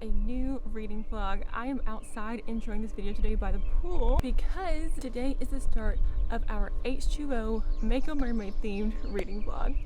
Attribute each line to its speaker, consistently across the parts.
Speaker 1: a new reading vlog. I am outside enjoying this video today by the pool because today is the start of our H2O Mako Mermaid themed reading vlog.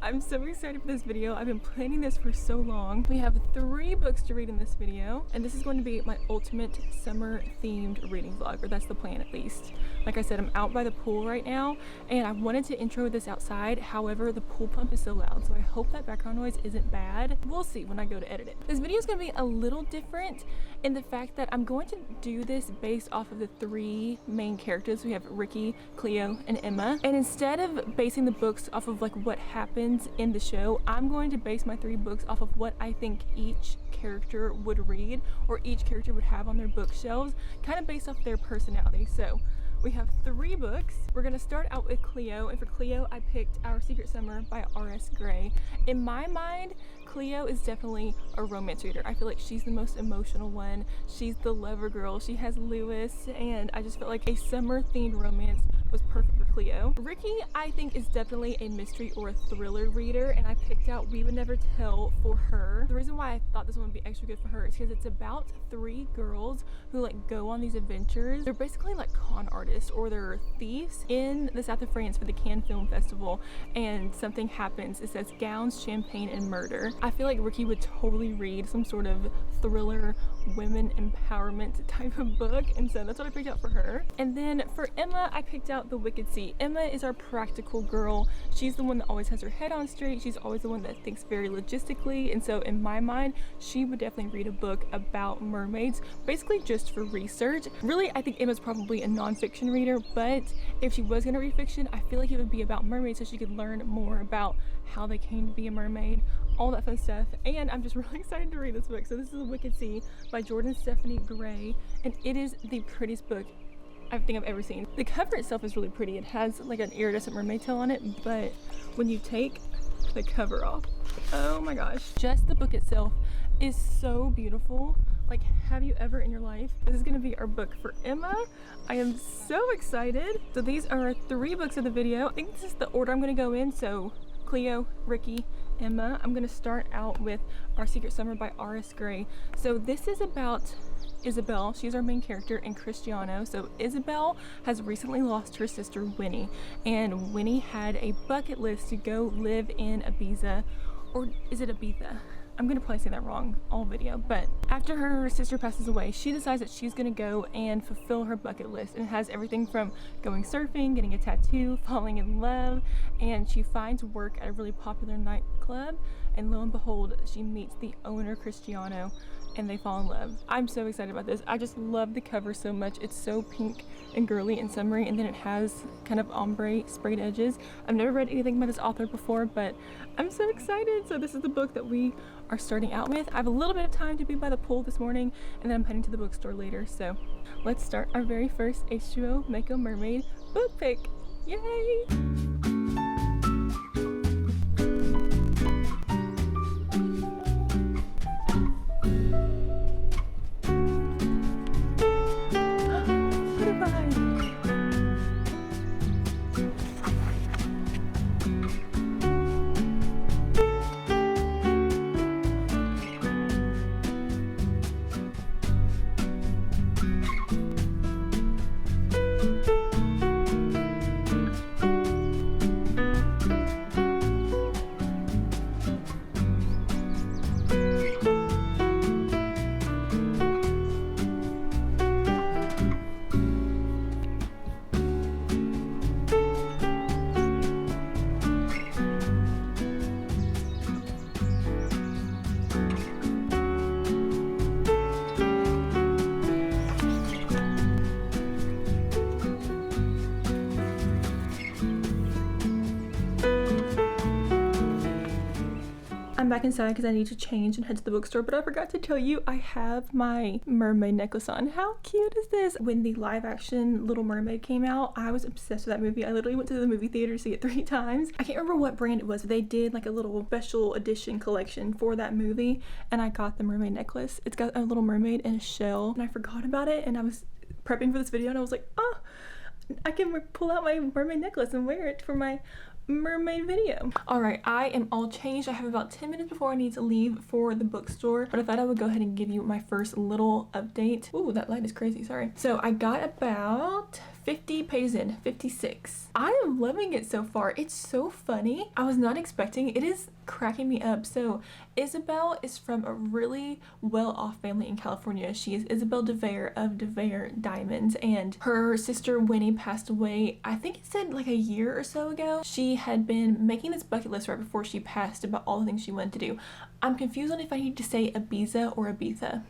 Speaker 1: I'm so excited for this video. I've been planning this for so long. We have 3 books to read in this video, and this is going to be my ultimate summer themed reading vlog, or that's the plan at least. Like I said, I'm out by the pool right now, and I wanted to intro this outside. However, the pool pump is so loud, so I hope that background noise isn't bad. We'll see when I go to edit it. This video is going to be a little different in the fact that I'm going to do this based off of the 3 main characters. We have Ricky, Cleo, and Emma. And instead of basing the books off of like what happened in the show, I'm going to base my 3 books off of what I think each character would read or each character would have on their bookshelves, kind of based off their personality. So we have 3 books. We're gonna start out with Cleo, and for Cleo I picked Our Secret Summer by R.S. Gray. In my mind, Cleo is definitely a romance reader. I feel like she's the most emotional one. She's the lover girl. She has Lewis, and I just felt like a summer themed romance was perfect for Cleo. Ricky, I think, is definitely a mystery or a thriller reader, and I picked out We Would Never Tell for her. The reason why I thought this one would be extra good for her is because it's about 3 girls who like go on these adventures. They're basically like con artists or they're thieves in the south of France for the Cannes Film Festival, and something happens. It says gowns, champagne, and murder. I feel like Ricky would totally read some sort of thriller, women empowerment type of book, and so that's what I picked out for her. And then for Emma, I picked out The Wicked Sea. Emma is our practical girl. She's the one that always has her head on straight. She's always the one that thinks very logistically, and so in my mind, she would definitely read a book about mermaids, basically just for research. Really, I think Emma's probably a non-fiction reader, but if she was gonna read fiction, I feel like it would be about mermaids so she could learn more about how they came to be a mermaid, all that fun stuff. And I'm just really excited to read this book. So this is The Wicked Sea by Jordan Stephanie Gray, and it is the prettiest book I think I've ever seen. The cover itself is really pretty. It has like an iridescent mermaid tail on it, but when you take the cover off, oh my gosh, just the book itself is so beautiful. Like, have you ever in your life? This is gonna be our book for Emma. I am so excited. So these are our 3 books of the video. I think this is the order I'm gonna go in. So Cleo, Ricky, Emma. I'm gonna start out with Our Secret Summer by R.S. Gray. So this is about Isabel. She's our main character, and Cristiano. So Isabel has recently lost her sister Winnie, and Winnie had a bucket list to go live in Ibiza, or is it Ibiza? I'm gonna probably say that wrong all video, but after her sister passes away, she decides that she's gonna go and fulfill her bucket list, and it has everything from going surfing, getting a tattoo, falling in love, and she finds work at a really popular nightclub, and lo and behold, she meets the owner, Cristiano, and they fall in love. I'm so excited about this. I just love the cover so much. It's so pink and girly and summery, and then it has kind of ombre sprayed edges. I've never read anything by this author before, but I'm so excited. So this is the book that we are starting out with. I have a little bit of time to be by the pool this morning, and then I'm heading to the bookstore later. So let's start our very first H2O Mako Mermaid book pick. Yay! I'm back inside because I need to change and head to the bookstore, but I forgot to tell you I have my mermaid necklace on. How cute is this? When the live action Little Mermaid came out, I was obsessed with that movie. I literally went to the movie theater to see it 3 times. I can't remember what brand it was, but they did like a little special edition collection for that movie, and I got the mermaid necklace. It's got a little mermaid in a shell, and I forgot about it, and I was prepping for this video, and I was like, oh, I can pull out my mermaid necklace and wear it for my mermaid video. All right, I am all changed. I have about 10 minutes before I need to leave for the bookstore, but I thought I would go ahead and give you my first little update. Ooh, that light is crazy, sorry. So I got about 50 pages in, 56. I am loving it so far. It's so funny. I was not expecting it. It is cracking me up. So Isabel is from a really well-off family in California. She is Isabel DeVere of DeVere Diamonds, and her sister Winnie passed away, I think it said like a year or so ago. She had been making this bucket list right before she passed about all the things she wanted to do. I'm confused on if I need to say Ibiza or Ibiza.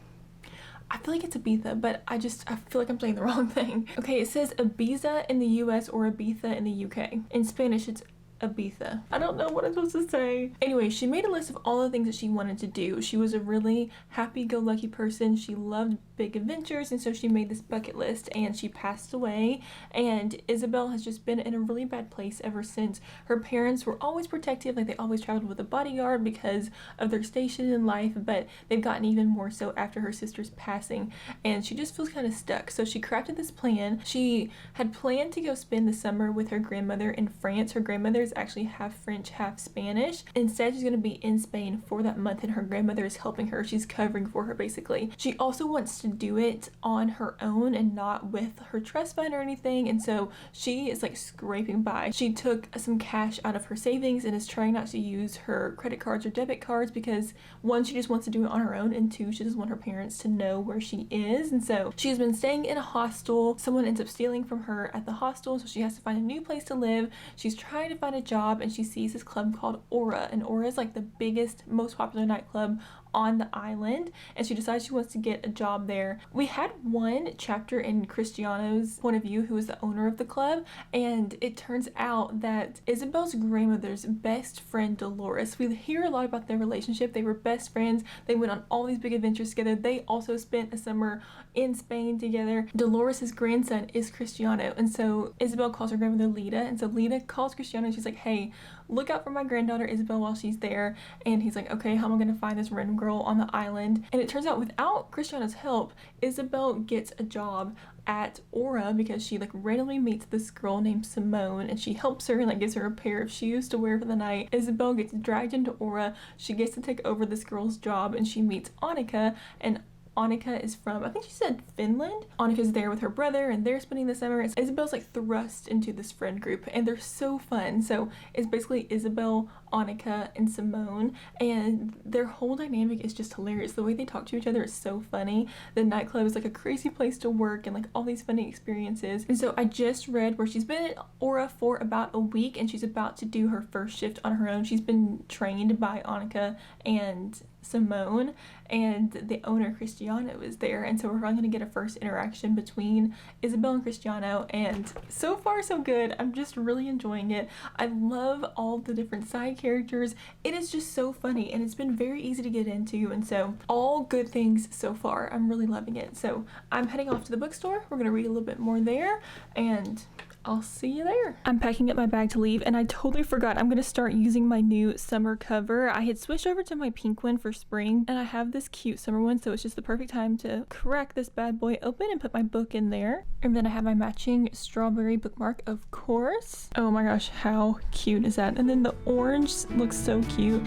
Speaker 1: I feel like it's Ibiza, but I feel like I'm saying the wrong thing. Okay, it says Ibiza in the US or Ibiza in the UK. In Spanish, it's Ibiza. I don't know what I'm supposed to say. Anyway, she made a list of all the things that she wanted to do. She was a really happy-go-lucky person. She loved big adventures, and so she made this bucket list, and she passed away. And Isabel has just been in a really bad place ever since. Her parents were always protective, like they always traveled with a bodyguard because of their station in life, but they've gotten even more so after her sister's passing, and she just feels kind of stuck. So she crafted this plan. She had planned to go spend the summer with her grandmother in France. Her grandmother is actually half French, half Spanish. Instead, she's going to be in Spain for that month, and her grandmother is helping her. She's covering for her, basically. She also wants to do it on her own and not with her trust fund or anything, and so she is like scraping by. She took some cash out of her savings and is trying not to use her credit cards or debit cards because one, she just wants to do it on her own, and two, she doesn't want her parents to know where she is. And so she's been staying in a hostel. Someone ends up stealing from her at the hostel, so she has to find a new place to live. She's trying to find a job, and she sees this club called Aura, and Aura is like the biggest, most popular nightclub on the island, and she decides she wants to get a job there. We had one chapter in Cristiano's point of view, who is the owner of the club, and it turns out that Isabel's grandmother's best friend Dolores, we hear a lot about their relationship. They were best friends. They went on all these big adventures together. They also spent a summer in Spain together. Dolores's grandson is Cristiano, and so Isabel calls her grandmother Lydia, and so Lydia calls Cristiano and she's like, hey, look out for my granddaughter Isabel while she's there. And he's like, okay, how am I gonna find this random girl on the island? And it turns out without Cristiano's help, Isabel gets a job at Aura because she like randomly meets this girl named Simone, and she helps her and like gives her a pair of shoes to wear for the night. Isabel gets dragged into Aura. She gets to take over this girl's job, and she meets Annika, and Annika is from, I think she said Finland. Annika's there with her brother, and they're spending the summer. Isabel's like thrust into this friend group, and they're so fun. So it's basically Isabel, Annika, and Simone, and their whole dynamic is just hilarious. The way they talk to each other is so funny. The nightclub is like a crazy place to work, and like all these funny experiences. And so I just read where she's been at Aura for about a week, and she's about to do her first shift on her own. She's been trained by Annika and Simone, and the owner Cristiano is there, and so we're probably going to get a first interaction between Isabel and Cristiano, and so far so good. I'm just really enjoying it. I love all the different side characters. It is just so funny, and it's been very easy to get into, and so all good things so far. I'm really loving it. So I'm heading off to the bookstore. We're going to read a little bit more there, and I'll see you there. I'm packing up my bag to leave, and I totally forgot I'm gonna start using my new summer cover. I had switched over to my pink one for spring, and I have this cute summer one, so it's just the perfect time to crack this bad boy open and put my book in there. And then I have my matching strawberry bookmark, of course. Oh my gosh, how cute is that? And then the orange looks so cute.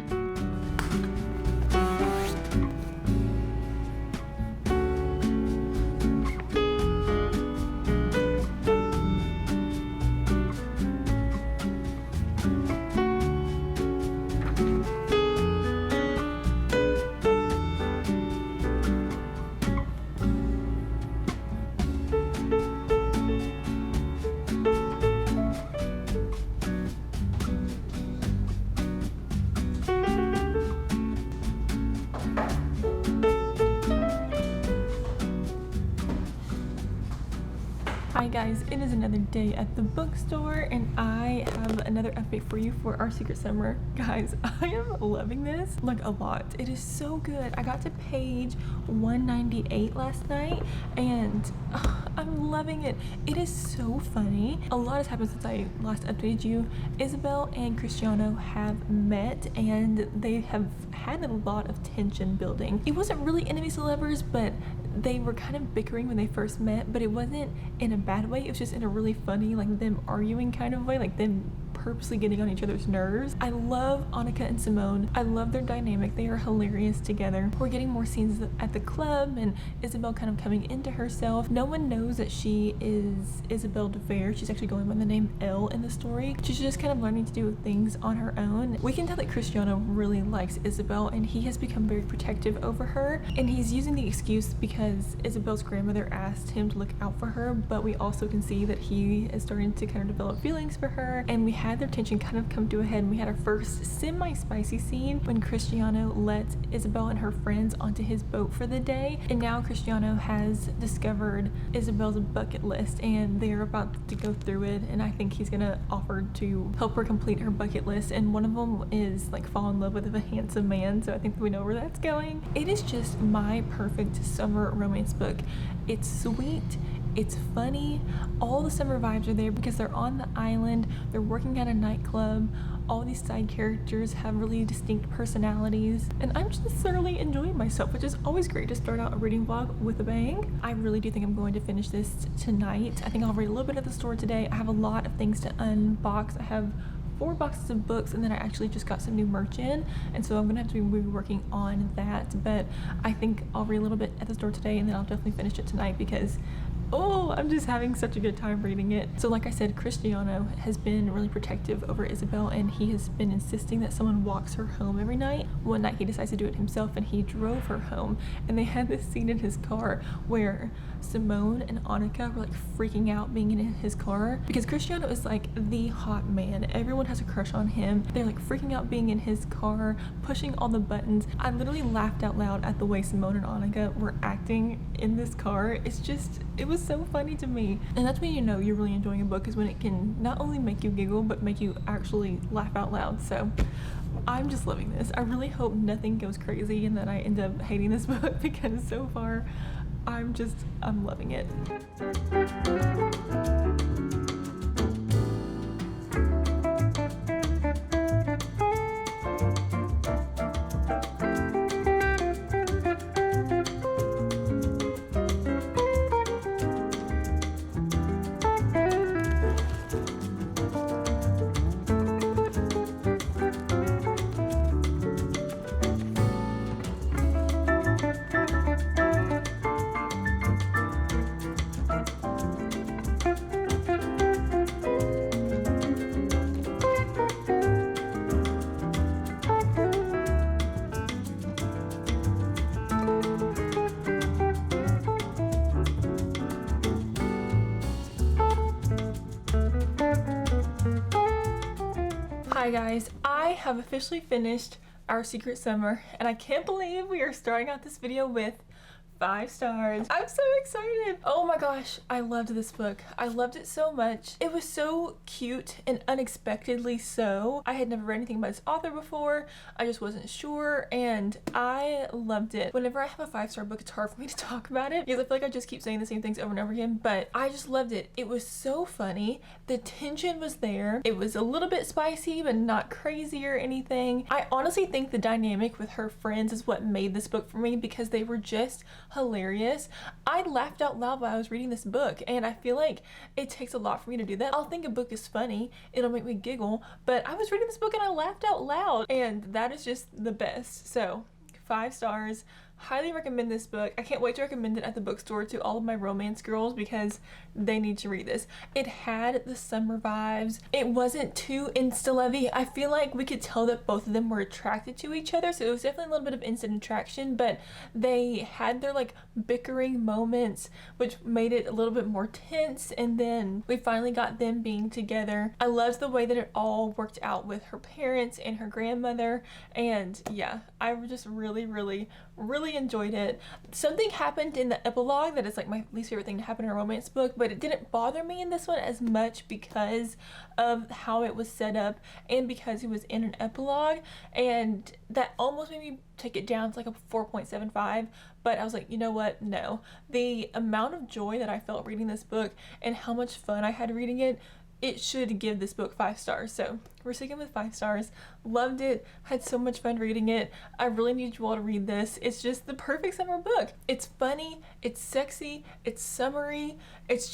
Speaker 1: Hi guys, it is another day at the bookstore, and I have another update for you for our secret summer. Guys, I am loving this like a lot. It is so good. I got to page 198 last night, and I'm loving it. It is so funny. A lot has happened since I last updated you. Isabel and Cristiano have met, and they have had a lot of tension building. It wasn't really enemies to lovers, but they were kind of bickering when they first met, but it wasn't in a bad way. It was just in a really funny, like them arguing kind of way, like them purposely getting on each other's nerves. I love Annika and Simone. I love their dynamic. They are hilarious together. We're getting more scenes at the club and Isabel kind of coming into herself. No one knows that she is Isabel de Vere. She's actually going by the name Elle in the story. She's just kind of learning to do things on her own. We can tell that Cristiano really likes Isabel and he has become very protective over her, and he's using the excuse because Isabel's grandmother asked him to look out for her, but we also can see that he is starting to kind of develop feelings for her, and we had their tension kind of come to a head. We had our first semi-spicy scene when Cristiano let Isabel and her friends onto his boat for the day, and now Cristiano has discovered Isabel's bucket list and they're about to go through it, and I think he's gonna offer to help her complete her bucket list, and one of them is like fall in love with a handsome man, so I think we know where that's going. It is just my perfect summer romance book. It's sweet, it's funny, all the summer vibes are there because they're on the island, they're working at a nightclub, all these side characters have really distinct personalities, and I'm just thoroughly enjoying myself, which is always great to start out a reading vlog with a bang. I really do think I'm going to finish this tonight. I think I'll read a little bit at the store today. I have a lot of things to unbox. I have 4 boxes of books, and then I actually just got some new merch in, and so I'm gonna have to be working on that, but I think I'll read a little bit at the store today and then I'll definitely finish it tonight because I'm just having such a good time reading it. So like I said, Cristiano has been really protective over Isabel, and he has been insisting that someone walks her home every night. One night he decides to do it himself and he drove her home, and they had this scene in his car where Simone and Annika were like freaking out being in his car because Cristiano is like the hot man. Everyone has a crush on him. They're like freaking out being in his car, pushing all the buttons. I literally laughed out loud at the way Simone and Annika were acting in this car. It was so funny to me, and that's when you know you're really enjoying a book, is when it can not only make you giggle but make you actually laugh out loud. So I'm just loving this. I really hope nothing goes crazy and that I end up hating this book because so far I'm loving it. Hi guys, I have officially finished our secret summer, and I can't believe we are starting out this video with 5 stars. I'm so excited. Oh my gosh, I loved this book. I loved it so much. It was so cute and unexpectedly so. I had never read anything by this author before. I just wasn't sure, and I loved it. Whenever I have a 5-star book, it's hard for me to talk about it because I feel like I just keep saying the same things over and over again, but I just loved it. It was so funny. The tension was there. It was a little bit spicy, but not crazy or anything. I honestly think the dynamic with her friends is what made this book for me because they were just hilarious. I laughed out loud while I was reading this book, and I feel like it takes a lot for me to do that. I'll think a book is funny, it'll make me giggle, but I was reading this book and I laughed out loud, and that is just the best. So 5 stars. Highly recommend this book. I can't wait to recommend it at the bookstore to all of my romance girls because they need to read this. It had the summer vibes. It wasn't too insta-lovey. I feel like we could tell that both of them were attracted to each other, so it was definitely a little bit of instant attraction, but they had their like bickering moments which made it a little bit more tense, and then we finally got them being together. I loved the way that it all worked out with her parents and her grandmother, and yeah, I just really enjoyed it. Something happened in the epilogue that is like my least favorite thing to happen in a romance book, but it didn't bother me in this one as much because of how it was set up and because it was in an epilogue, and that almost made me take it down to like a 4.75, but I was like, you know what, no. The amount of joy that I felt reading this book and how much fun I had reading it, it should give this book 5 stars. So we're sticking with 5 stars. Loved it. Had so much fun reading it. I really need you all to read this. It's just the perfect summer book. It's funny. It's sexy. It's summery. It's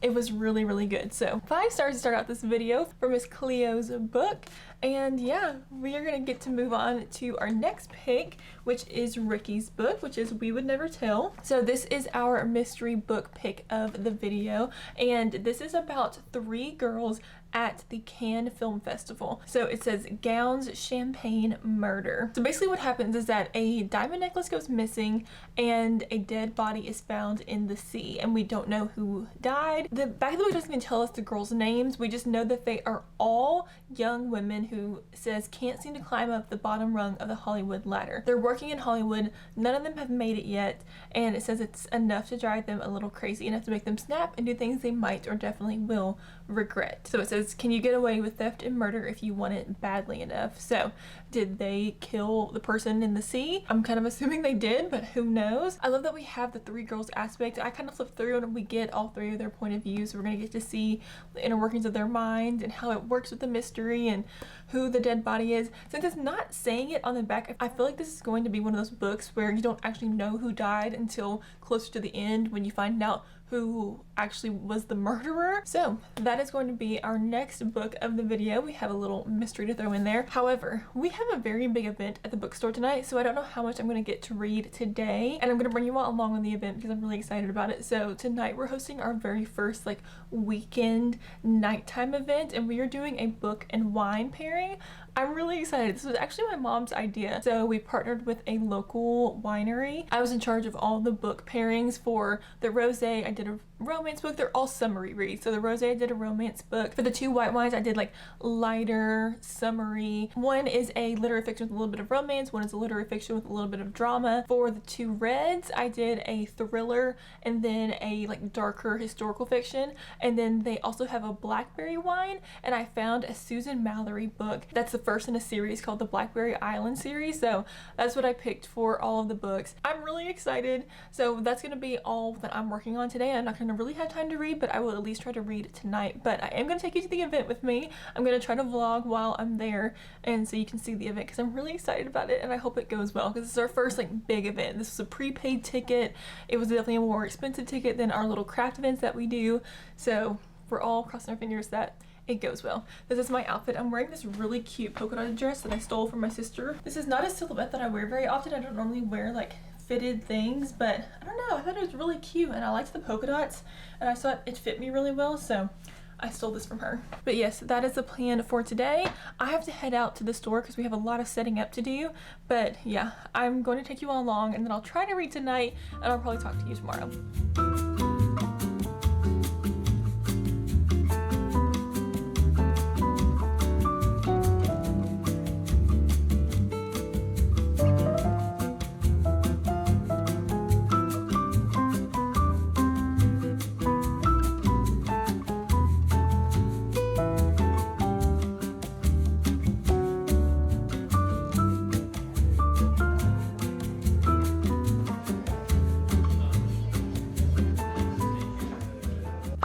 Speaker 1: It was really, really good. So 5 stars to start out this video for Miss Cleo's book. And yeah, we are gonna get to move on to our next pick, which is Ricky's book, which is We Would Never Tell. So this is our mystery book pick of the video, and this is about 3 girls at the Cannes Film Festival. So it says gowns, champagne, murder. So basically what happens is that a diamond necklace goes missing and a dead body is found in the sea, and we don't know who died. The back of the book doesn't even tell us the girls' names. We just know that they are all young women who says can't seem to climb up the bottom rung of the Hollywood ladder. They're working in Hollywood, none of them have made it yet, and it says it's enough to drive them a little crazy, enough to make them snap and do things they might or definitely will regret. So it says, can you get away with theft and murder if you want it badly enough? So did they kill the person in the sea? I'm kind of assuming they did, but who knows? I love that we have the 3 girls aspect. I kind of flipped through and we get all 3 of their point of views. So we're gonna get to see the inner workings of their mind and how it works with the mystery and who the dead body is. Since it's not saying it on the back, I feel like this is going to be one of those books where you don't actually know who died until closer to the end when you find out who actually was the murderer. So that is going to be our next book of the video. We have a little mystery to throw in there. However, we have a very big event at the bookstore tonight, so I don't know how much I'm going to get to read today, and I'm going to bring you all along on the event because I'm really excited about it. So tonight we're hosting our very first like weekend nighttime event, and we are doing a book and wine pairing. I'm really excited. This was actually my mom's idea. So we partnered with a local winery. I was in charge of all the book pairings. For the rosé, I did a romance book. They're all summary reads. So the rosé, I did a romance book. For the 2 white wines, I did like lighter summary. One is a literary fiction with a little bit of romance. One is a literary fiction with a little bit of drama. For the 2 reds, I did a thriller and then a like darker historical fiction. And then they also have a blackberry wine, and I found a Susan Mallory book that's the first in a series called the Blackberry Island series. So that's what I picked for all of the books. I'm really excited. So that's going to be all that I'm working on today. I'm not going to really have time to read, but I will at least try to read tonight. But I am going to take you to the event with me. I'm going to try to vlog while I'm there, and so you can see the event because I'm really excited about it, and I hope it goes well because this is our first like big event. This was a prepaid ticket. It was definitely a more expensive ticket than our little craft events that we do. So we're all crossing our fingers that it goes well. This is my outfit. I'm wearing this really cute polka dot dress that I stole from my sister. This is not a silhouette that I wear very often. I don't normally wear like fitted things, but I don't know, I thought it was really cute and I liked the polka dots and I thought it fit me really well, so I stole this from her. But yes, that is the plan for today. I have to head out to the store because we have a lot of setting up to do, but yeah, I'm going to take you all along and then I'll try to read tonight and I'll probably talk to you tomorrow.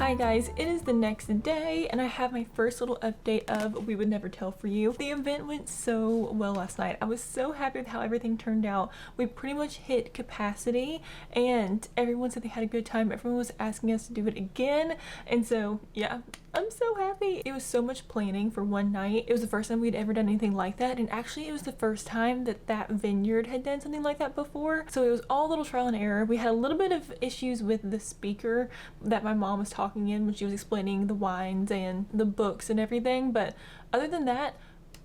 Speaker 1: Hi guys, it is the next day and I have my first little update of We Would Never Tell for you. The event went so well last night. I was so happy with how everything turned out. We pretty much hit capacity and everyone said they had a good time. Everyone was asking us to do it again, and so yeah, I'm so happy. It was so much planning for one night. It was the first time we'd ever done anything like that, and actually it was the first time that that vineyard had done something like that before, so it was all a little trial and error. We had a little bit of issues with the speaker that my mom was talking in when she was explaining the wines and the books and everything, but other than that,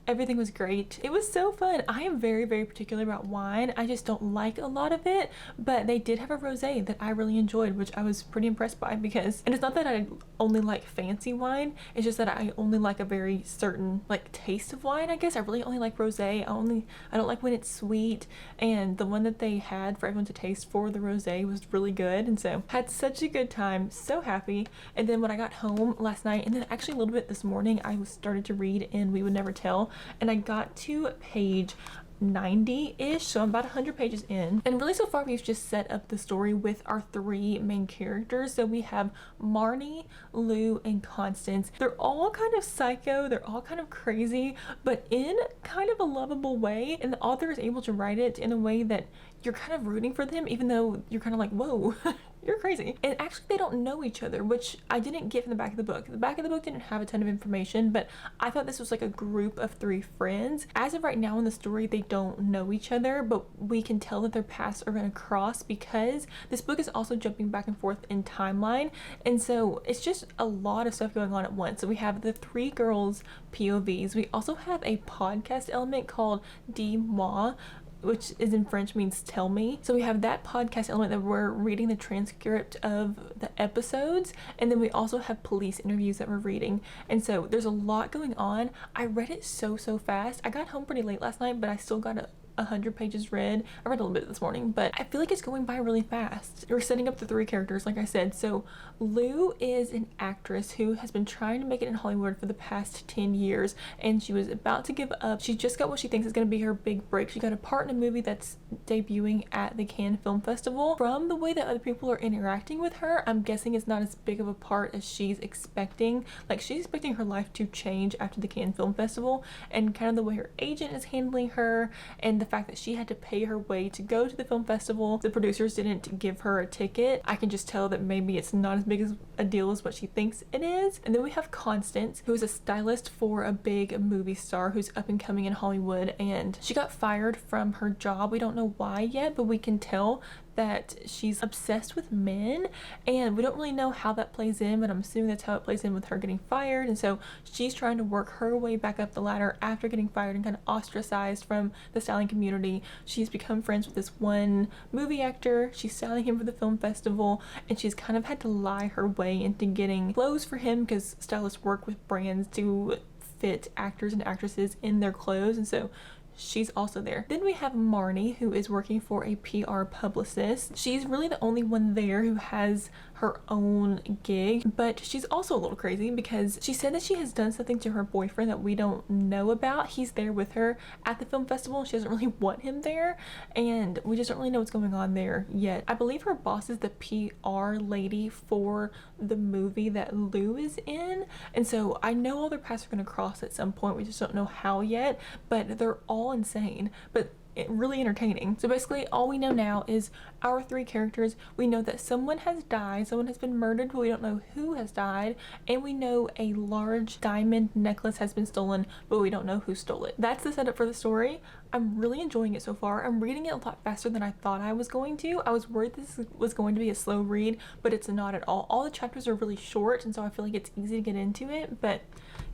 Speaker 1: everything was great. It was so fun. I am very, very particular about wine. I just don't like a lot of it, but they did have a rosé that I really enjoyed, which I was pretty impressed by because, and it's not that I only like fancy wine, it's just that I only like a very certain like taste of wine, I guess. I really only like rosé. I don't like when it's sweet, and the one that they had for everyone to taste for the rosé was really good, and so had such a good time, so happy. And then when I got home last night, and then actually a little bit this morning, I started to read in We Would Never Tell, and I got to page 90-ish, so I'm about 100 pages in, and really so far we've just set up the story with our 3 main characters. So we have Marnie, Lou, and Constance. They're all kind of psycho, they're all kind of crazy, but in kind of a lovable way, and the author is able to write it in a way that you're kind of rooting for them, even though you're kind of like, whoa, You're crazy. And actually they don't know each other, which I didn't get from the back of the book. The back of the book didn't have a ton of information, but I thought this was like a group of 3 friends. As of right now in the story, they don't know each other, but we can tell that their paths are going to cross because this book is also jumping back and forth in timeline. And so it's just a lot of stuff going on at once. So we have the 3 girls' POVs. We also have a podcast element called Dis-moi, which is in French means tell me. So we have that podcast element that we're reading the transcript of the episodes, and then we also have police interviews that we're reading. And so there's a lot going on. I read it so fast. I got home pretty late last night, but I still got 100 pages read. I read a little bit this morning, but I feel like it's going by really fast. We're setting up the 3 characters, like I said. So Lou is an actress who has been trying to make it in Hollywood for the past 10 years, and she was about to give up. She just got what she thinks is going to be her big break. She got a part in a movie that's debuting at the Cannes Film Festival. From the way that other people are interacting with her, I'm guessing it's not as big of a part as she's expecting. Like, she's expecting her life to change after the Cannes Film Festival, and kind of the way her agent is handling her, and the fact that she had to pay her way to go to the film festival. The producers didn't give her a ticket. I can just tell that maybe it's not as big as a deal as what she thinks it is. And then we have Constance, who is a stylist for a big movie star who's up and coming in Hollywood, and she got fired from her job. We don't know why yet, but we can tell that she's obsessed with men, and we don't really know how that plays in, but I'm assuming that's how it plays in with her getting fired. And so she's trying to work her way back up the ladder after getting fired and kind of ostracized from the styling community. She's become friends with this one movie actor. She's styling him for the film festival, and she's kind of had to lie her way into getting clothes for him because stylists work with brands to fit actors and actresses in their clothes, and so she's also there. Then we have Marnie, who is working for a PR publicist. She's really the only one there who has her own gig, but she's also a little crazy because she said that she has done something to her boyfriend that we don't know about. He's there with her at the film festival. She doesn't really want him there, and we just don't really know what's going on there yet. I believe her boss is the PR lady for the movie that Lou is in, and so I know all their paths are going to cross at some point. We just don't know how yet, but they're all insane, but really entertaining. So basically all we know now is our 3 characters. We know that someone has died, someone has been murdered, but we don't know who has died, and we know a large diamond necklace has been stolen, but we don't know who stole it. That's the setup for the story. I'm really enjoying it so far. I'm reading it a lot faster than I thought I was going to. I was worried this was going to be a slow read, but it's not at all. All the chapters are really short, and so I feel like it's easy to get into it. But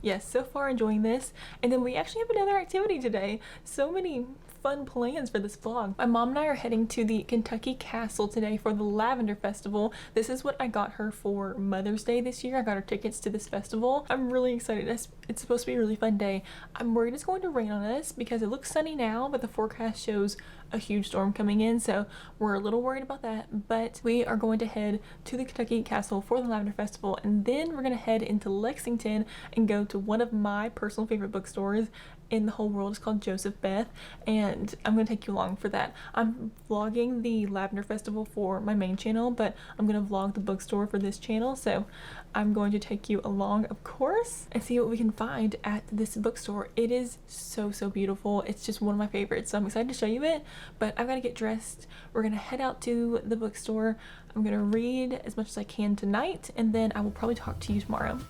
Speaker 1: yes, so far enjoying this. And then we actually have another activity today. So many fun plans for this vlog. My mom and I are heading to the Kentucky Castle today for the Lavender Festival. This is what I got her for Mother's Day this year. I got her tickets to this festival. I'm really excited. It's supposed to be a really fun day. I'm worried it's going to rain on us because it looks sunny now, but the forecast shows a huge storm coming in, so we're a little worried about that. But we are going to head to the Kentucky Castle for the Lavender Festival, and then we're going to head into Lexington and go to one of my personal favorite bookstores in the whole world. It's called Joseph Beth, and I'm going to take you along for that. I'm vlogging the Lavender Festival for my main channel, but I'm going to vlog the bookstore for this channel, so I'm going to take you along, of course, and see what we can find at this bookstore. It is so beautiful. It's just one of my favorites, so I'm excited to show you it, but I've got to get dressed. We're going to head out to the bookstore. I'm going to read as much as I can tonight, and then I will probably talk to you tomorrow.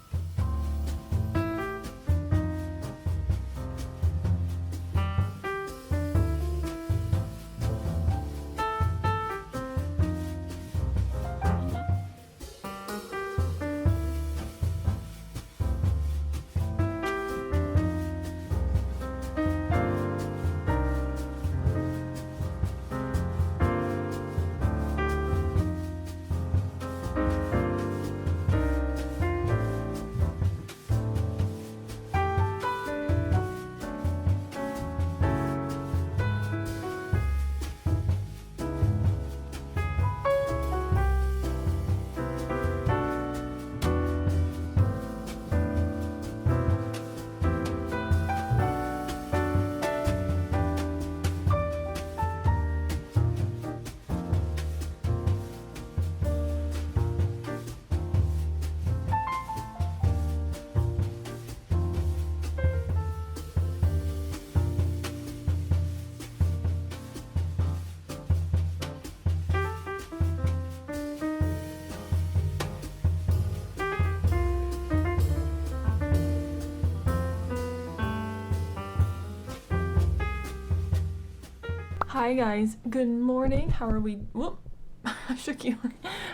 Speaker 1: Hi guys, good morning. How are we? Whoop, I shook you.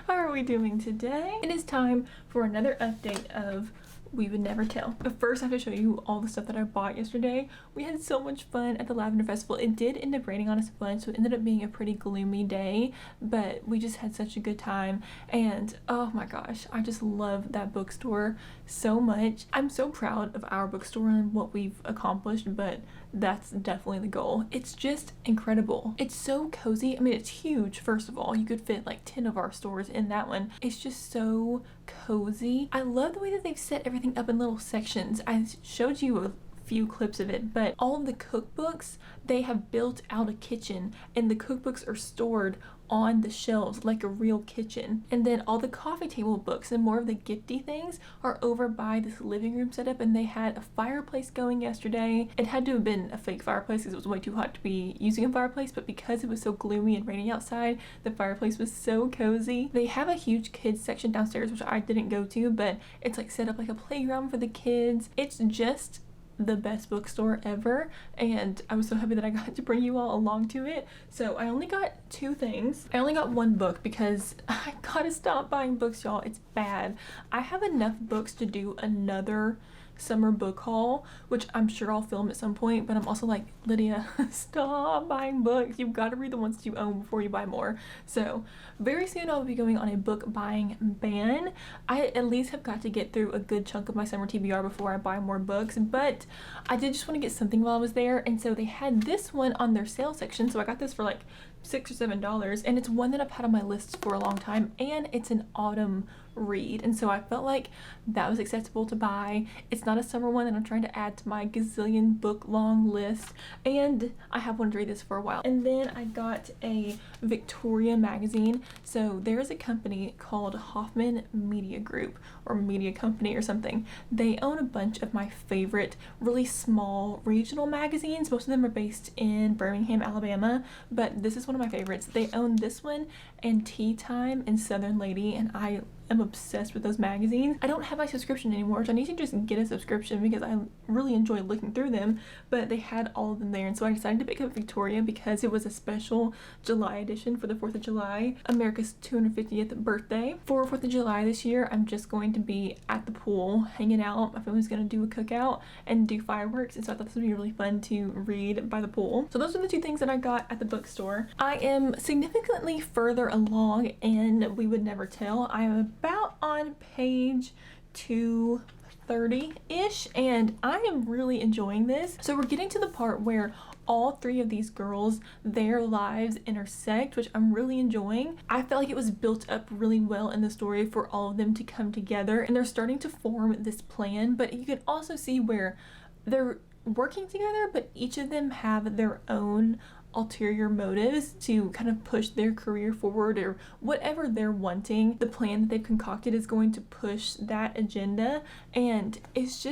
Speaker 1: How are we doing today? It is time for another update of We Would Never Tell. But first I have to show you all the stuff that I bought yesterday. We had so much fun at the Lavender Festival. It did end up raining on us a bunch, so it ended up being a pretty gloomy day, but we just had such a good time. And oh my gosh, I just love that bookstore so much. I'm so proud of our bookstore and what we've accomplished, but that's definitely the goal. It's just incredible. It's so cozy. I mean, it's huge. First of all, you could fit like 10 of our stores in that one. It's just so cozy. I love the way that they've set everything up in little sections. I showed you a few clips of it, but all of the cookbooks, they have built out a kitchen and the cookbooks are stored on the shelves like a real kitchen. And then all the coffee table books and more of the gifty things are over by this living room setup, and they had a fireplace going yesterday. It had to have been a fake fireplace because it was way too hot to be using a fireplace, but because it was so gloomy and rainy outside, the fireplace was so cozy. They have a huge kids section downstairs, which I didn't go to, but it's like set up like a playground for the kids. It's just the best bookstore ever, and I was so happy that I got to bring you all along to it. So I only got two things. I only got one book because I gotta stop buying books, y'all. It's bad. I have enough books to do another summer book haul, which I'm sure I'll film at some point, but I'm also like, Lydia, stop buying books. You've got to read the ones that you own before you buy more. So very soon I'll be going on a book buying ban. I at least have got to get through a good chunk of my summer TBR before I buy more books, but I did just want to get something while I was there, and so they had this one on their sale section, so I got this for like $6 or $7, and it's one that I've had on my list for a long time, and it's an autumn read, and so I felt like that was acceptable to buy. It's not a summer one that I'm trying to add to my gazillion book long list, and I have wanted to read this for a while. And then I got a Victoria magazine. So there is a company called Hoffman Media Group, or Media Company or something. They own a bunch of my favorite really small regional magazines. Most of them are based in Birmingham, Alabama, but this is one of my favorites. They own this one and Tea Time and Southern Lady, and I am obsessed with those magazines. I don't have my subscription anymore, so I need to just get a subscription because I really enjoy looking through them, but they had all of them there, and so I decided to pick up Victoria because it was a special July edition for the 4th of July, America's 250th birthday. For 4th of July this year, I'm just going to be at the pool hanging out. My family's gonna do a cookout and do fireworks, and so I thought this would be really fun to read by the pool. So those are the two things that I got at the bookstore. I am significantly further along in We Would Never Tell. I am about on page 230-ish, and I am really enjoying this. So we're getting to the part where all three of these girls, their lives intersect, which I'm really enjoying. I felt like it was built up really well in the story for all of them to come together, and they're starting to form this plan, but you can also see where they're working together, but each of them have their own ulterior motives to kind of push their career forward, or whatever they're wanting. The plan that they've concocted is going to push that agenda, and it's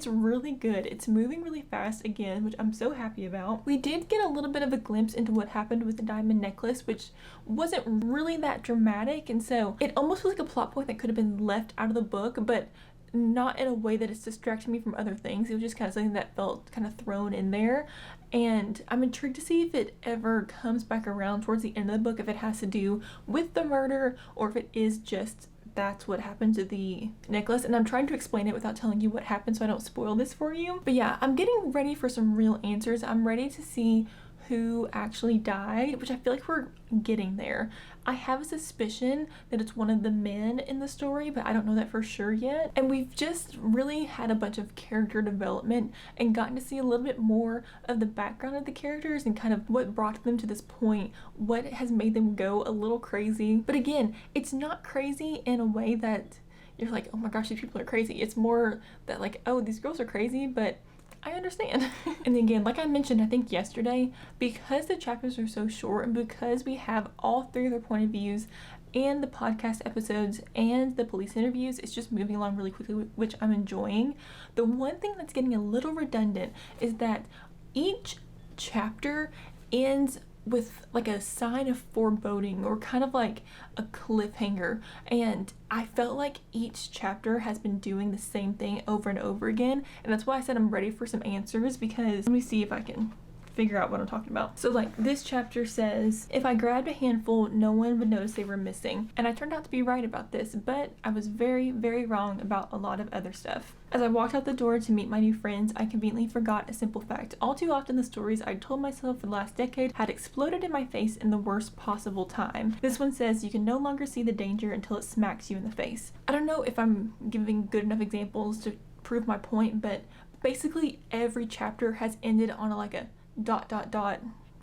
Speaker 1: really good. It's moving really fast again, which I'm so happy about. We did get a little bit of a glimpse into what happened with the diamond necklace, which wasn't really that dramatic, and so it almost was like a plot point that could have been left out of the book, but not in a way that it's distracting me from other things. It was just kind of something that felt kind of thrown in there, and I'm intrigued to see if it ever comes back around towards the end of the book, if it has to do with the murder or if it is just that's what happened to the necklace. And I'm trying to explain it without telling you what happened so I don't spoil this for you. But yeah, I'm getting ready for some real answers. I'm ready to see who actually died, which I feel like we're getting there. I have a suspicion that it's one of the men in the story, but I don't know that for sure yet. And we've just really had a bunch of character development and gotten to see a little bit more of the background of the characters and kind of what brought them to this point, what has made them go a little crazy. But again, it's not crazy in a way that you're like, oh my gosh, these people are crazy. It's more that like, oh, these girls are crazy, but I understand. And again, like I mentioned, I think yesterday, because the chapters are so short and because we have all three of their point of views and the podcast episodes and the police interviews, it's just moving along really quickly, which I'm enjoying. The one thing that's getting a little redundant is that each chapter ends with like a sign of foreboding or kind of like a cliffhanger, and I felt like each chapter has been doing the same thing over and over again, and that's why I said I'm ready for some answers. Because let me see if I can figure out what I'm talking about. So like this chapter says, if I grabbed a handful, no one would notice they were missing. And I turned out to be right about this, but I was very, very wrong about a lot of other stuff. As I walked out the door to meet my new friends, I conveniently forgot a simple fact. All too often the stories I told myself for the last decade had exploded in my face in the worst possible time. This one says you can no longer see the danger until it smacks you in the face. I don't know if I'm giving good enough examples to prove my point, but basically every chapter has ended on like a ...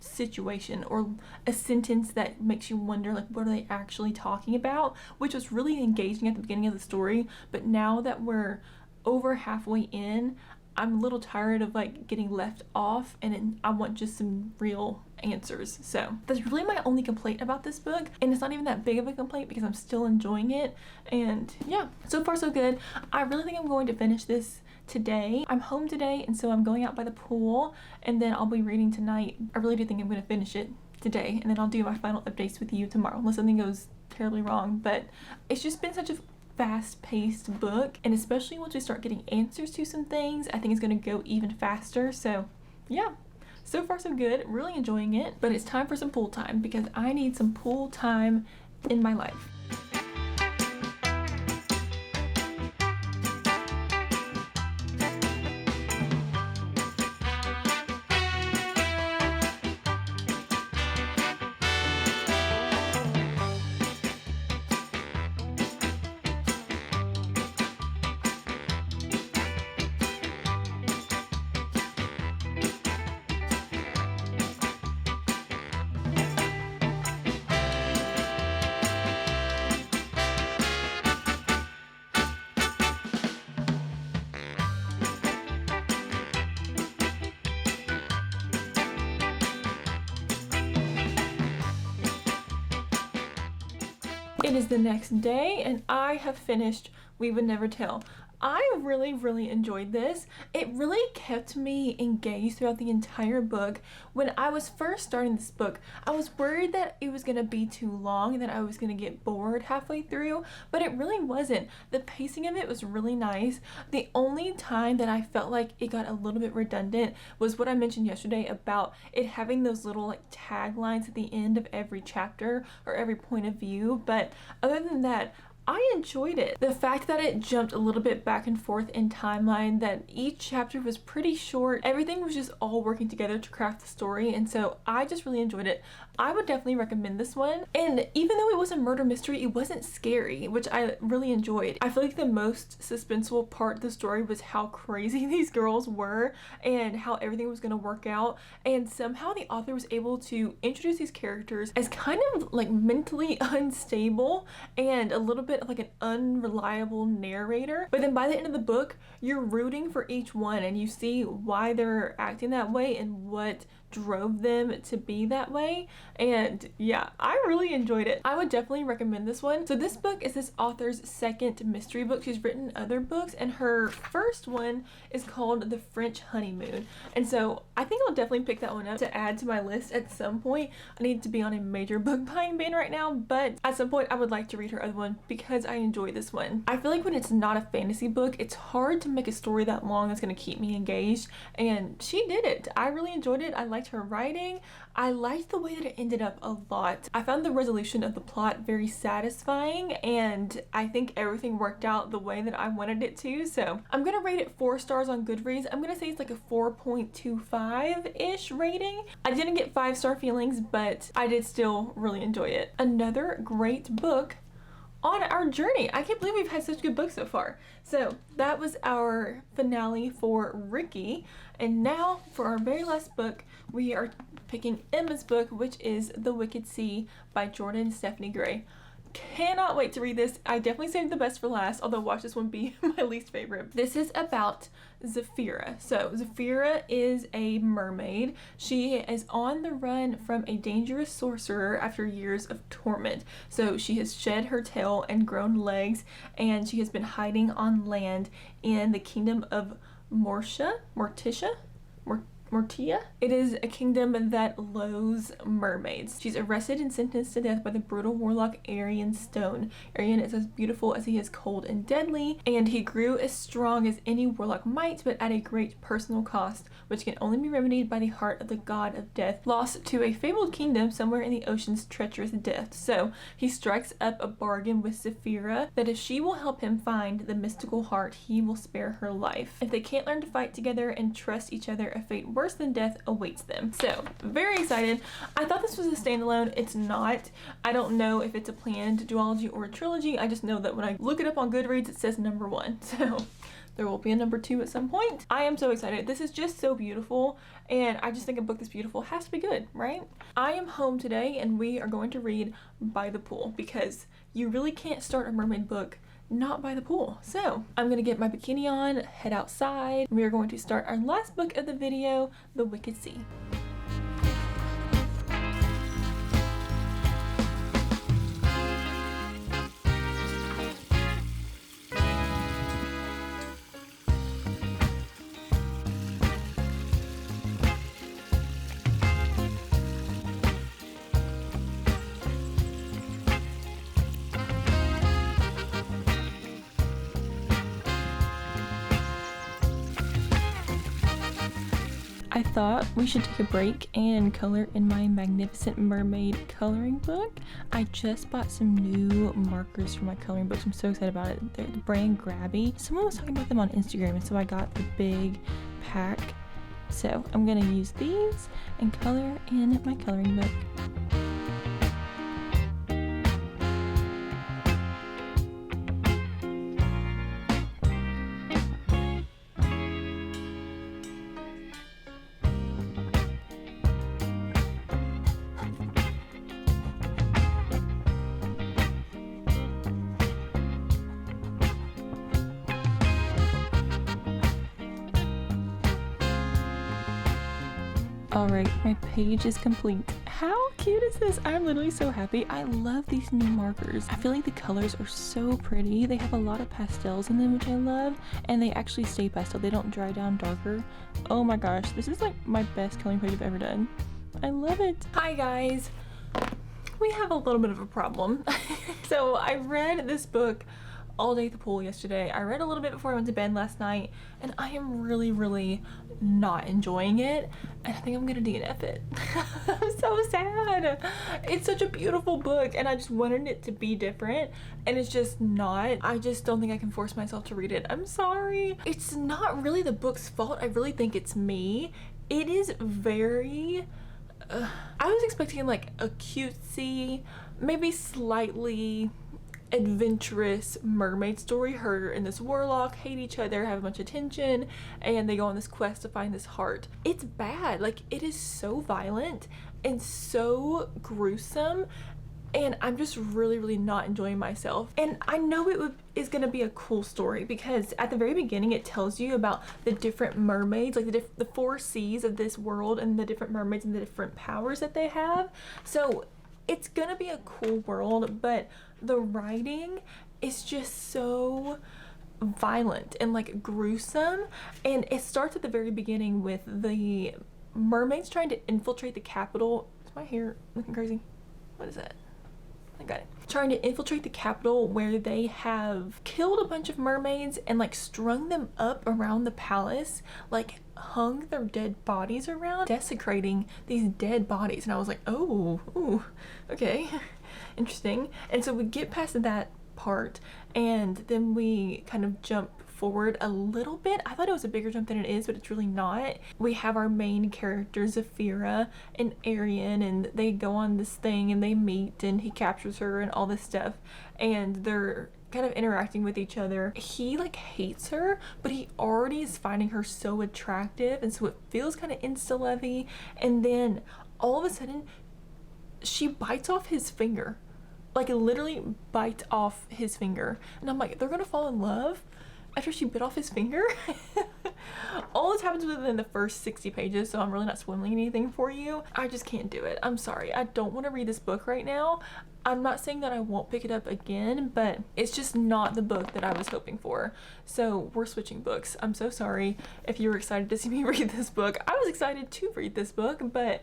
Speaker 1: situation or a sentence that makes you wonder like what are they actually talking about, which was really engaging at the beginning of the story. But now that we're over halfway in, I'm a little tired of like getting left off, and I want just some real answers. So that's really my only complaint about this book, and it's not even that big of a complaint because I'm still enjoying it. And yeah, so far so good. I really think I'm going to finish this today. I'm home today, and so I'm going out by the pool, and then I'll be reading tonight. I really do think I'm going to finish it today, and then I'll do my final updates with you tomorrow unless something goes terribly wrong. But it's just been such a fast-paced book, and especially once we start getting answers to some things, I think it's going to go even faster. So yeah, so far so good. Really enjoying it. But it's time for some pool time because I need some pool time in my life. It is the next day and I have finished We Would Never Tell. I really enjoyed this. It really kept me engaged throughout the entire book. When I was first starting this book, I was worried that it was gonna be too long and that I was gonna get bored halfway through, but it really wasn't. The pacing of it was really nice. The only time that I felt like it got a little bit redundant was what I mentioned yesterday about it having those little like taglines at the end of every chapter or every point of view, but other than that, I enjoyed it. The fact that it jumped a little bit back and forth in timeline, that each chapter was pretty short, everything was just all working together to craft the story, and so I just really enjoyed it. I would definitely recommend this one, and even though it was a murder mystery, it wasn't scary, which I really enjoyed. I feel like the most suspenseful part of the story was how crazy these girls were and how everything was going to work out, and somehow the author was able to introduce these characters as kind of like mentally unstable and a little bit of like an unreliable narrator, but then by the end of the book you're rooting for each one and you see why they're acting that way and what drove them to be that way. And yeah, I really enjoyed it. I would definitely recommend this one. So this book is this author's second mystery book. She's written other books, and her first one is called The French Honeymoon, and so I think I'll definitely pick that one up to add to my list at some point. I need to be on a major book buying bin right now, but at some point I would like to read her other one because I enjoy this one. I feel like when it's not a fantasy book, it's hard to make a story that long that's going to keep me engaged, and she did it. I really enjoyed it. I liked her writing. I liked the way that it ended up a lot. I found the resolution of the plot very satisfying, and I think everything worked out the way that I wanted it to, so I'm gonna rate it 4 stars on Goodreads. I'm gonna say it's like a 4.25-ish rating. I didn't get 5-star feelings, but I did still really enjoy it. Another great book on our journey. I can't believe we've had such good books so far. So that was our finale for Ricky, and now for our very last book we are picking Emma's book, which is The Wicked Sea by Jordan and Stephanie Gray. Cannot wait to read this. I definitely saved the best for last, although watch this one be my least favorite. This is about Zafira. So Zafira is a mermaid. She is on the run from a dangerous sorcerer after years of torment. So she has shed her tail and grown legs, and she has been hiding on land in the kingdom of Morticia. Mortia. It is a kingdom that loathes mermaids. She's arrested and sentenced to death by the brutal warlock Arian Stone. Arian is as beautiful as he is cold and deadly, and he grew as strong as any warlock might, but at a great personal cost, which can only be remedied by the heart of the god of death, lost to a fabled kingdom somewhere in the ocean's treacherous depths. So he strikes up a bargain with Saphira that if she will help him find the mystical heart, he will spare her life. If they can't learn to fight together and trust each other, a fate worse than death awaits them. So very excited. I thought this was a standalone. It's not. I don't know if it's a planned duology or a trilogy. I just know that when I look it up on Goodreads, it says #1. So there will be a #2 at some point. I am so excited. This is just so beautiful, and I just think a book this beautiful has to be good, right? I am home today, and we are going to read By the Pool, because you really can't start a mermaid book not by the pool. So I'm gonna get my bikini on, head outside. We are going to start our last book of the video, The Wicked Sea. I thought we should take a break and color in my Magnificent Mermaid coloring book. I just bought some new markers for my coloring books. I'm so excited about it. They're the brand Grabby. Someone was talking about them on Instagram, and so I got the big pack. So I'm gonna use these and color in my coloring book. Alright, my page is complete. How cute is this? I'm literally so happy. I love these new markers. I feel like the colors are so pretty. They have a lot of pastels in them, which I love, and they actually stay pastel. They don't dry down darker. Oh my gosh, this is like my best coloring page I've ever done. I love it. Hi guys. We have a little bit of a problem. So I read this book all day at the pool yesterday. I read a little bit before I went to bed last night, and I am really not enjoying it, and I think I'm gonna DNF it. I'm so sad. It's such a beautiful book, and I just wanted it to be different, and it's just not. I just don't think I can force myself to read it. I'm sorry. It's not really the book's fault. I really think it's me. It is very I was expecting like a cutesy, maybe slightly adventurous mermaid story. Her and this warlock hate each other, have a bunch of tension, and they go on this quest to find this heart. It's bad. Like, it is so violent and so gruesome, and I'm just really not enjoying myself. And I know is gonna be a cool story, because at the very beginning it tells you about the different mermaids, like the 4 seas of this world, and the different mermaids and the different powers that they have. So it's gonna be a cool world, but the writing is just so violent and like gruesome, and it starts at the very beginning with the mermaids trying to infiltrate the capital. Is my hair looking crazy? What is that? I got it. Trying to infiltrate the capital, where they have killed a bunch of mermaids and like strung them up around the palace, like hung their dead bodies around, desecrating these dead bodies. And I was like, oh, ooh, okay, interesting. And so we get past that part, and then we kind of jump forward a little bit. I thought it was a bigger jump than it is, but it's really not. We have our main characters, Saphira and Arian, and they go on this thing and they meet, and he captures her and all this stuff, and they're kind of interacting with each other. He like hates her, but he already is finding her so attractive, and so it feels kind of insta-lovey. And then all of a sudden she bites off his finger, like literally bites off his finger, and I'm like, they're gonna fall in love after she bit off his finger? All this happens within the first 60 pages, so I'm really not spoiling anything for you. I just can't do it. I'm sorry. I don't want to read this book right now. I'm not saying that I won't pick it up again, but it's just not the book that I was hoping for. So we're switching books. I'm so sorry if you were excited to see me read this book. I was excited to read this book, but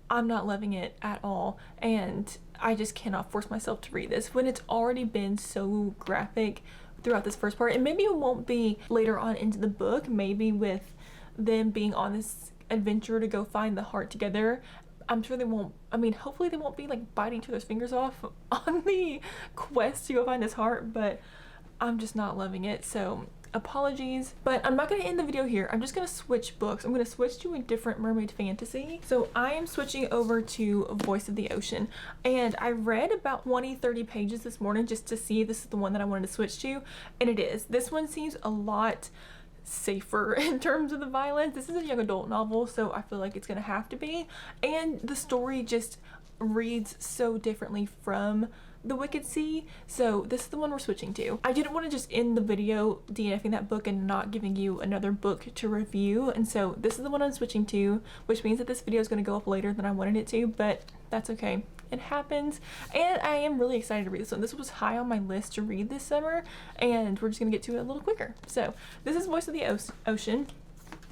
Speaker 1: I'm not loving it at all. And I just cannot force myself to read this when it's already been so graphic throughout this first part. And maybe it won't be later on into the book, maybe with them being on this adventure to go find the heart together. I'm sure they won't, I mean, hopefully they won't be like biting each other's fingers off on the quest to go find this heart, but I'm just not loving it, so apologies. But I'm not going to end the video here. I'm just going to switch books. I'm going to switch to a different mermaid fantasy. So I am switching over to Voice of the Ocean, and I read about 20-30 pages this morning just to see if this is the one that I wanted to switch to, and it is. This one seems a lot safer in terms of the violence. This is a young adult novel, so I feel like it's gonna have to be, and the story just reads so differently from The Wicked Sea, so this is the one we're switching to. I didn't want to just end the video DNFing that book and not giving you another book to review, and so this is the one I'm switching to, which means that this video is going to go up later than I wanted it to, but that's okay. It happens, and I am really excited to read this one. This was high on my list to read this summer, and we're just gonna get to it a little quicker. So this is Voice of the Ocean.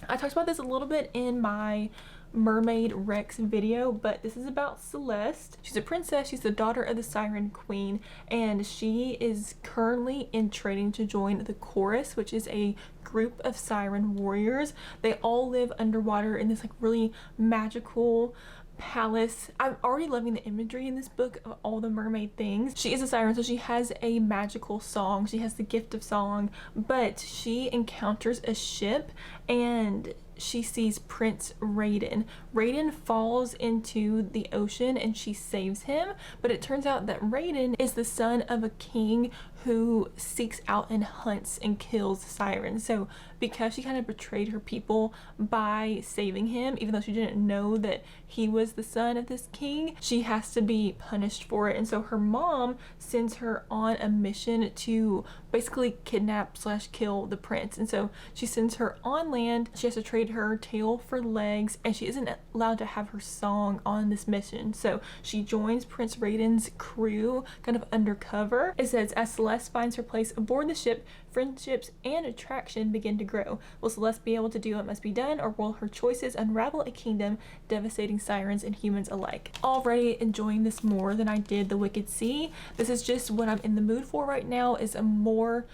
Speaker 1: I talked about this a little bit in my Mermaid Rex video, but this is about Celeste. She's a princess. She's the daughter of the Siren Queen, and she is currently in training to join the Chorus, which is a group of siren warriors. They all live underwater in this like really magical palace. I'm already loving the imagery in this book of all the mermaid things. She is a siren, so she has a magical song. She has the gift of song, but she encounters a ship and she sees Prince Raiden. Raiden falls into the ocean and she saves him, but it turns out that Raiden is the son of a king who seeks out and hunts and kills sirens. So because she kind of betrayed her people by saving him, even though she didn't know that he was the son of this king, she has to be punished for it. And so her mom sends her on a mission to basically kidnap / kill the prince. And so she sends her on land. She has to trade her tail for legs, and she isn't allowed to have her song on this mission. So she joins Prince Raiden's crew kind of undercover. It says, as Celeste finds her place aboard the ship, friendships and attraction begin to grow. Will Celeste be able to do what must be done, or will her choices unravel a kingdom devastating sirens and humans alike? Already enjoying this more than I did The Wicked Sea. This is just what I'm in the mood for right now, is a more,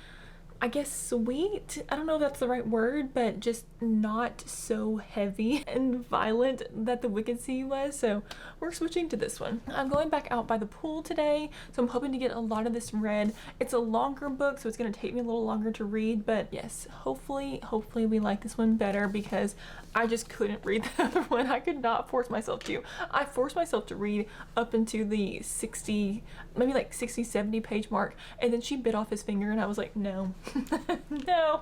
Speaker 1: I guess, sweet, I don't know if that's the right word, but just not so heavy and violent that The Wicked Sea was, so we're switching to this one. I'm going back out by the pool today, so I'm hoping to get a lot of this read. It's a longer book, so it's going to take me a little longer to read, but yes, hopefully we like this one better, because I just couldn't read the other one. I could not force myself to. I forced myself to read up into the 60, maybe like 60, 70 page mark, and then she bit off his finger and I was like, no. No,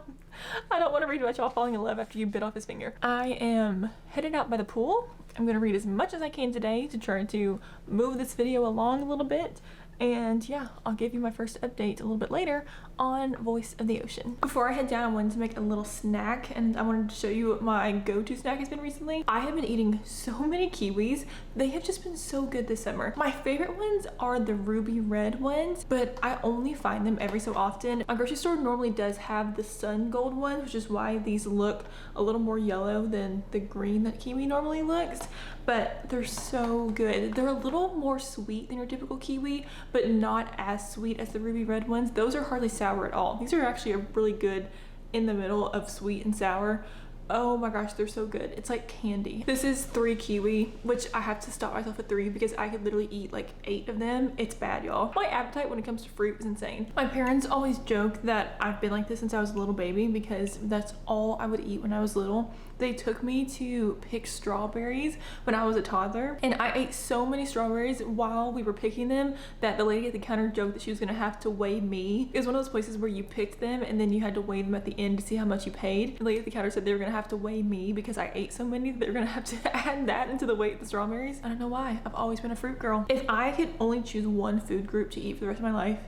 Speaker 1: I don't want to read about y'all falling in love after you bit off his finger. I am headed out by the pool. I'm going to read as much as I can today to try to move this video along a little bit. And yeah, I'll give you my first update a little bit later on Voice of the Ocean. Before I head down, I wanted to make a little snack, and I wanted to show you what my go-to snack has been recently. I have been eating so many kiwis. They have just been so good this summer. My favorite ones are the ruby red ones, but I only find them every so often. My grocery store normally does have the sun gold ones, which is why these look a little more yellow than the green that kiwi normally looks, but they're so good. They're a little more sweet than your typical kiwi, but not as sweet as the ruby red ones. Those are hardly sour at all. These are actually a really good in the middle of sweet and sour. Oh my gosh, they're so good. It's like candy. This is 3 kiwi, which I have to stop myself at 3 because I could literally eat like 8 of them. It's bad, y'all. My appetite when it comes to fruit is insane. My parents always joke that I've been like this since I was a little baby because that's all I would eat when I was little. They took me to pick strawberries when I was a toddler, and I ate so many strawberries while we were picking them that the lady at the counter joked that she was gonna have to weigh me. It was one of those places where you picked them and then you had to weigh them at the end to see how much you paid. The lady at the counter said they were gonna have to weigh me because I ate so many that they were gonna have to add that into the weight of the strawberries. I don't know why. I've always been a fruit girl. If I could only choose one food group to eat for the rest of my life,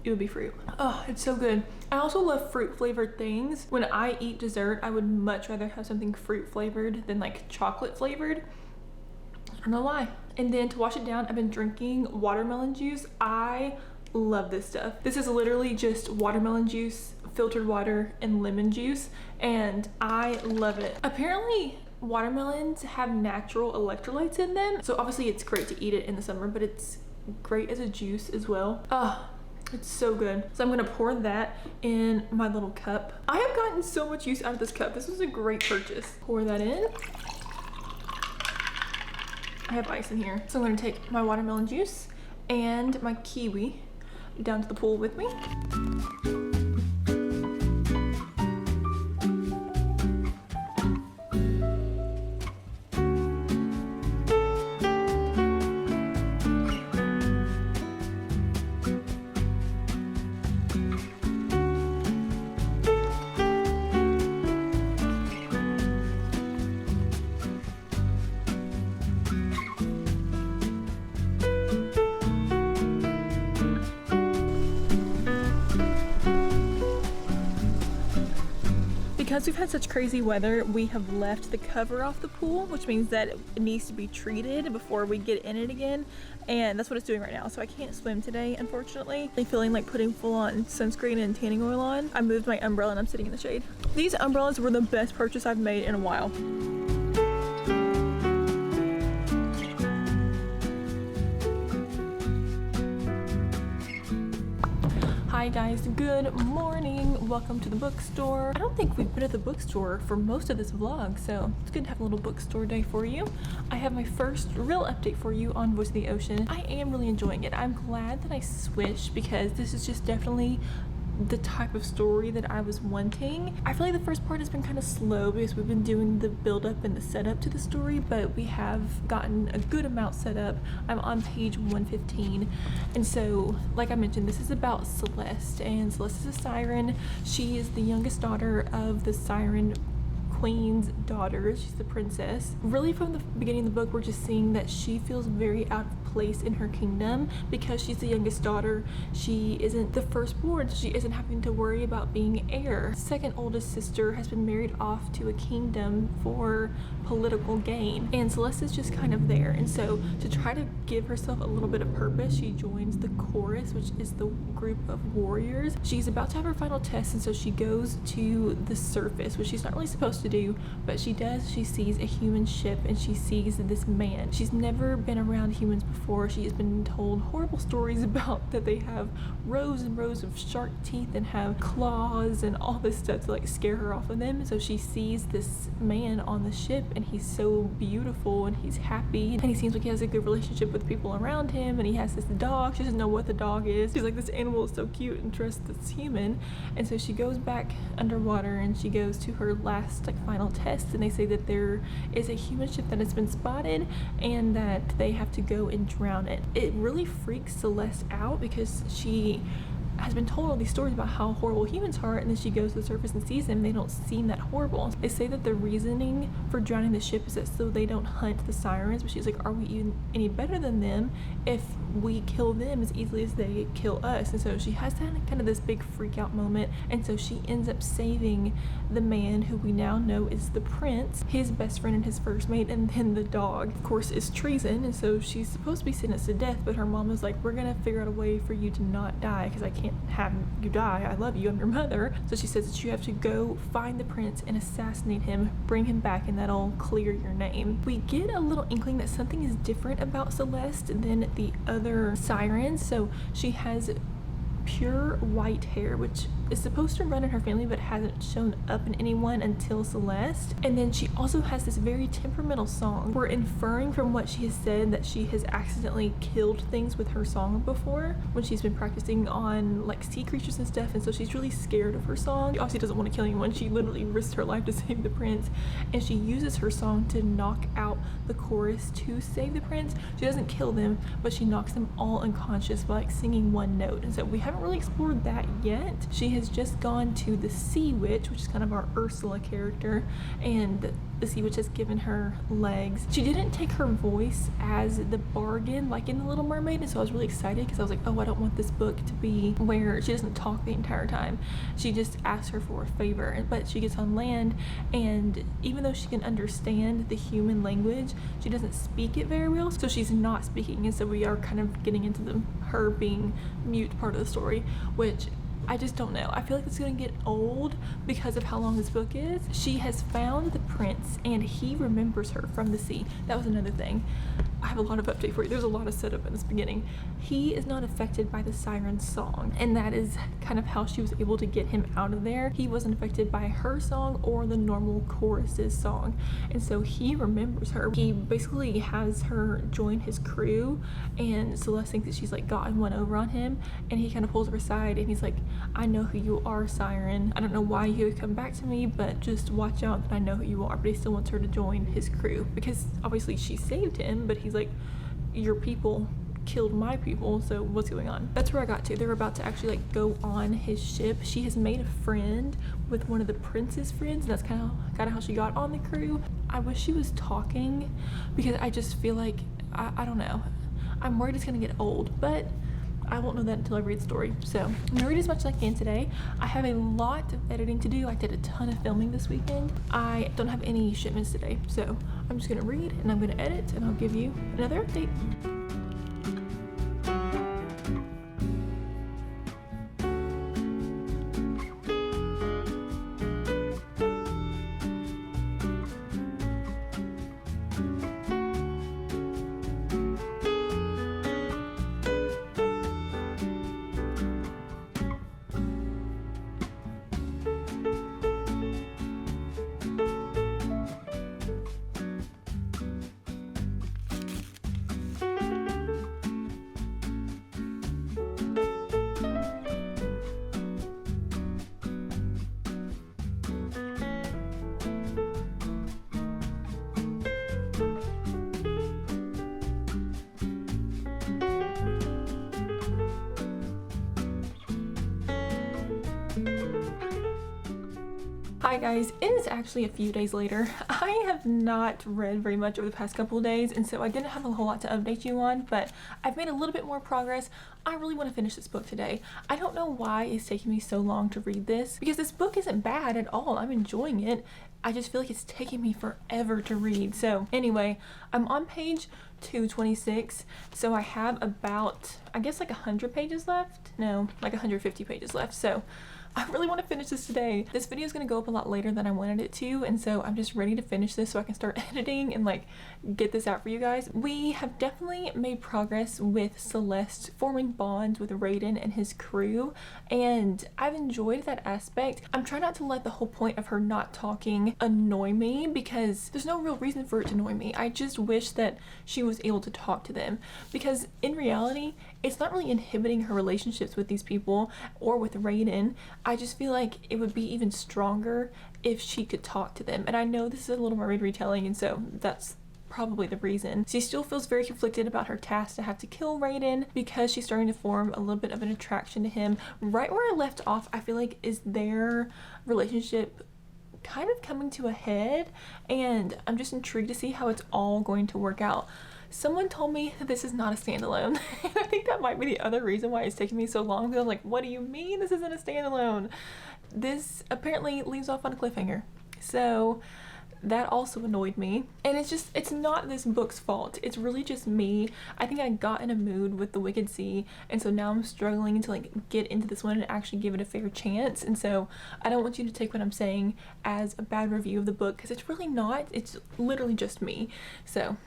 Speaker 1: it would be fruit. Oh, it's so good. I also love fruit flavored things. When I eat dessert, I would much rather have something fruit flavored than like chocolate flavored. I don't know why. And then to wash it down, I've been drinking watermelon juice. I love this stuff. This is literally just watermelon juice, filtered water, and lemon juice, and I love it. Apparently watermelons have natural electrolytes in them, so obviously it's great to eat it in the summer, but it's great as a juice as well. It's so good. So I'm gonna pour that in my little cup. I have gotten so much use out of this cup. This was a great purchase. Pour that in. I have ice in here. So I'm gonna take my watermelon juice and my kiwi down to the pool with me. Because we've had such crazy weather, we have left the cover off the pool, which means that it needs to be treated before we get in it again, and that's what it's doing right now. So I can't swim today, unfortunately. I'm feeling like putting full-on sunscreen and tanning oil on. I moved my umbrella and I'm sitting in the shade. These umbrellas were the best purchase I've made in a while. Hi guys, good morning. Welcome to the bookstore. I don't think we've been at the bookstore for most of this vlog, so it's good to have a little bookstore day for you. I have my first real update for you on Voice of the Ocean. I am really enjoying it. I'm glad that I switched because this is just definitely the type of story that I was wanting. I feel like the first part has been kind of slow because we've been doing the build up and the setup to the story, but we have gotten a good amount set up. I'm on page 115, and so like I mentioned, this is about Celeste, and Celeste is a siren. She is the youngest daughter of the siren queen's daughter. She's the princess. Really from the beginning of the book, we're just seeing that she feels very out of place in her kingdom because she's the youngest daughter. She isn't the firstborn, so she isn't having to worry about being heir. Second oldest sister has been married off to a kingdom for political gain, and Celeste is just kind of there. And so to try to give herself a little bit of purpose, she joins the chorus, which is the group of warriors. She's about to have her final test, and so she goes to the surface, which she's not really supposed to do, but she does. She sees a human ship and she sees this man. She's never been around humans before. She has been told horrible stories about that they have rows and rows of shark teeth and have claws and all this stuff to like scare her off of them. So she sees this man on the ship, and he's so beautiful and he's happy, and he seems like he has a good relationship with people around him, and he has this dog. She doesn't know what the dog is. She's like, this animal is so cute and trusts this human. And so she goes back underwater and she goes to her last like final test, and they say that there is a human ship that has been spotted and that they have to go and drown it. It really freaks Celeste out because she has been told all these stories about how horrible humans are, and then she goes to the surface and sees them, and they don't seem that horrible. They say that the reasoning for drowning the ship is that so they don't hunt the sirens, but she's like, are we even any better than them if we kill them as easily as they kill us? And so she has that kind of this big freak out moment, and so she ends up saving the man who we now know is the prince, his best friend and his first mate, and then the dog. Of course, is treason, and so she's supposed to be sentenced to death, but her mom is like, we're gonna figure out a way for you to not die because I can't have you die. I love you. I'm your mother. So she says that you have to go find the prince and assassinate him, bring him back, and that'll clear your name. We get a little inkling that something is different about Celeste than the other sirens. So she has pure white hair, which is supposed to run in her family but hasn't shown up in anyone until Celeste. And then she also has this very temperamental song. We're inferring from what she has said that she has accidentally killed things with her song before when she's been practicing on like sea creatures and stuff, and so she's really scared of her song. She obviously doesn't want to kill anyone. She literally risked her life to save the prince, and she uses her song to knock out the chorus to save the prince. She doesn't kill them, but she knocks them all unconscious by like singing one note, and so we haven't really explored that yet. She has has just gone to the Sea Witch, which is kind of our Ursula character, and the Sea Witch has given her legs. She didn't take her voice as the bargain like in The Little Mermaid, and so I was really excited because I was like, oh, I don't want this book to be where she doesn't talk the entire time. She just asks her for a favor, but she gets on land, and even though she can understand the human language, she doesn't speak it very well, so she's not speaking, and so we are kind of getting into her being mute part of the story, which I just don't know. I feel like it's gonna get old because of how long this book is. She has found the prince and he remembers her from the sea. That was another thing. I have a lot of update for you. There's a lot of setup in this beginning. He is not affected by the siren's song, and that is kind of how she was able to get him out of there. He wasn't affected by her song or the normal chorus's song, and so he remembers her. He basically has her join his crew, and Celeste thinks that she's like gotten one over on him, and he kind of pulls her aside and he's like, I know who you are, Siren. I don't know why you would come back to me, but just watch out that I know who you are. But he still wants her to join his crew because obviously she saved him, but he's like, your people killed my people, so what's going on? That's where I got to. They're about to actually like go on his ship. She has made a friend with one of the prince's friends, and that's kind of how she got on the crew. I wish she was talking because I just feel like I don't know. I'm worried it's gonna get old, but I won't know that until I read the story. So I'm gonna read as much as I can today. I have a lot of editing to do. I did a ton of filming this weekend. I don't have any shipments today, so I'm just gonna read and I'm gonna edit and I'll give you another update. Hi guys, it is actually a few days later. I have not read very much over the past couple of days, and so I didn't have a whole lot to update you on, but I've made a little bit more progress. I really want to finish this book today. I don't know why it's taking me so long to read this, because this book isn't bad at all. I'm enjoying it. I just feel like it's taking me forever to read. So anyway, I'm on page 226, so I have about, I guess like 100 pages left? No, like 150 pages left. So I really want to finish this today. This video is going to go up a lot later than I wanted it to, and so I'm just ready to finish this so I can start editing and like get this out for you guys. We have definitely made progress with Celeste forming bonds with Raiden and his crew, and I've enjoyed that aspect. I'm trying not to let the whole point of her not talking annoy me, because there's no real reason for it to annoy me. I just wish that she was able to talk to them, because in reality it's not really inhibiting her relationships with these people or with Raiden. I just feel like it would be even stronger if she could talk to them. And I know this is a Little Mermaid retelling, and so that's probably the reason. She still feels very conflicted about her task to have to kill Raiden, because she's starting to form a little bit of an attraction to him. Right where I left off, I feel like is their relationship kind of coming to a head, and I'm just intrigued to see how it's all going to work out. Someone told me that this is not a standalone. I think that might be the other reason why it's taking me so long. I'm like, what do you mean this isn't a standalone? This apparently leaves off on a cliffhanger. So that also annoyed me. And it's not this book's fault. It's really just me. I think I got in a mood with The Wicked Sea, and so now I'm struggling to like get into this one and actually give it a fair chance. And so I don't want you to take what I'm saying as a bad review of the book, because it's really not. It's literally just me. So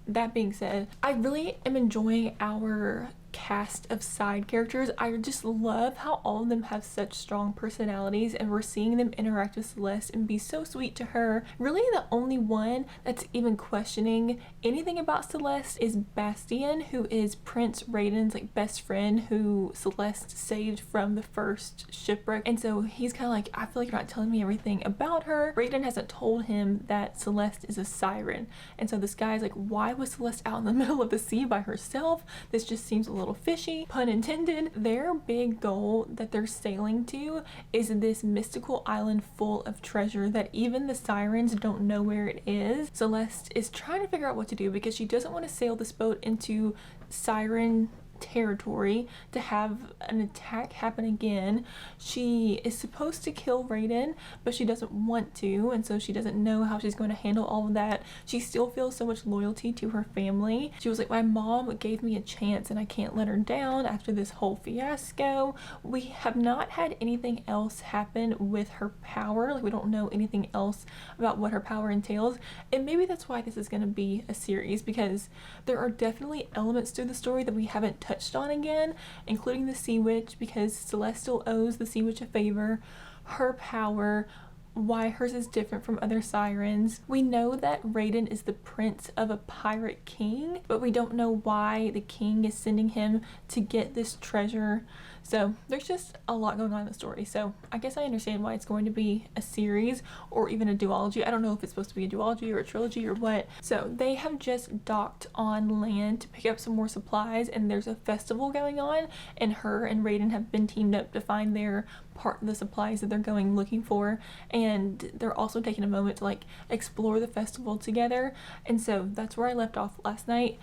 Speaker 1: that being said, I really am enjoying our cast of side characters. I just love how all of them have such strong personalities, and we're seeing them interact with Celeste and be so sweet to her. Really the only one that's even questioning anything about Celeste is Bastien, who is Prince Raiden's like best friend who Celeste saved from the first shipwreck. And so he's kind of like, I feel like you're not telling me everything about her. Raiden hasn't told him that Celeste is a siren, and so this guy's like, why was Celeste out in the middle of the sea by herself? This just seems a little little fishy, pun intended. Their big goal that they're sailing to is this mystical island full of treasure that even the sirens don't know where it is. Celeste is trying to figure out what to do because she doesn't want to sail this boat into siren territory to have an attack happen again. She is supposed to kill Raiden, but she doesn't want to, and so she doesn't know how she's going to handle all of that. She still feels so much loyalty to her family. She was like, my mom gave me a chance and I can't let her down after this whole fiasco. We have not had anything else happen with her power. Like, we don't know anything else about what her power entails, and maybe that's why this is going to be a series, because there are definitely elements to the story that we haven't touched on again, including the Sea Witch, because Celeste still owes the Sea Witch a favor, her power, why hers is different from other sirens. We know that Raiden is the prince of a pirate king, but we don't know why the king is sending him to get this treasure. So there's just a lot going on in the story. So I guess I understand why it's going to be a series or even a duology. I don't know if it's supposed to be a duology or a trilogy or what. So they have just docked on land to pick up some more supplies, and there's a festival going on, and her and Raiden have been teamed up to find their part of the supplies that they're going looking for, and they're also taking a moment to like explore the festival together. And so that's where I left off last night.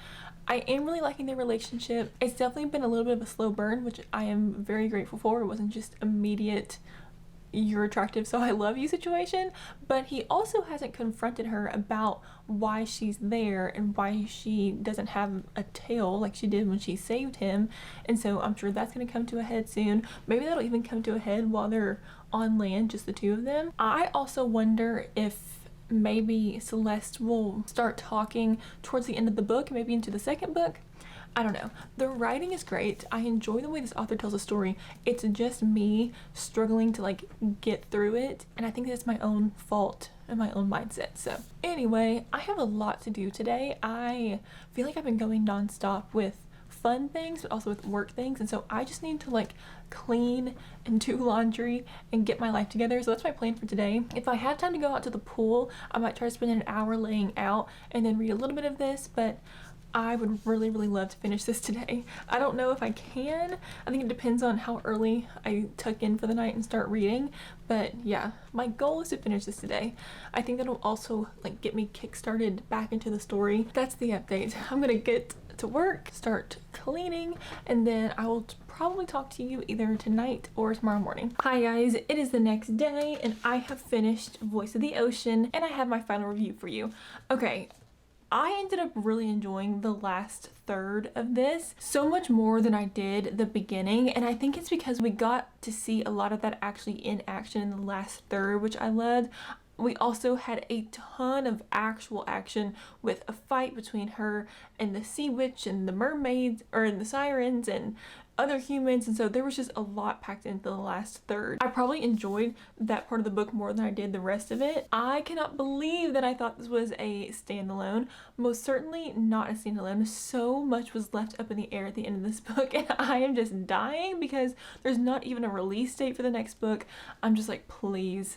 Speaker 1: I am really liking their relationship. It's definitely been a little bit of a slow burn, which I am very grateful for. It wasn't just immediate, you're attractive so I love you situation, but he also hasn't confronted her about why she's there and why she doesn't have a tail like she did when she saved him. And so I'm sure that's going to come to a head soon. Maybe that'll even come to a head while they're on land, just the two of them. I also wonder if maybe Celeste will start talking towards the end of the book, maybe into the second book. I don't know. The writing is great. I enjoy the way this author tells a story. It's just me struggling to like get through it, and I think that's my own fault and my own mindset. So anyway, I have a lot to do today. I feel like I've been going nonstop with fun things but also with work things, and so I just need to like clean and do laundry and get my life together. So that's my plan for today. If I have time to go out to the pool, I might try to spend an hour laying out and then read a little bit of this, but I would really love to finish this today. I don't know if I can. I think it depends on how early I tuck in for the night and start reading, but yeah, my goal is to finish this today. I think that'll also like get me kick-started back into the story. That's the update. I'm gonna get to work, start cleaning, and then I will probably talk to you either tonight or tomorrow morning. Hi guys, it is the next day and I have finished Voice of the Ocean and I have my final review for you. Okay, I ended up really enjoying the last third of this so much more than I did the beginning, and I think it's because we got to see a lot of that actually in action in the last third, which I loved. We also had a ton of actual action with a fight between her and the Sea Witch and the mermaids, or the sirens, and other humans, and so there was just a lot packed into the last third. I probably enjoyed that part of the book more than I did the rest of it. I cannot believe that I thought this was a standalone. Most certainly not a standalone. So much was left up in the air at the end of this book, and I am just dying because there's not even a release date for the next book. I'm just like, please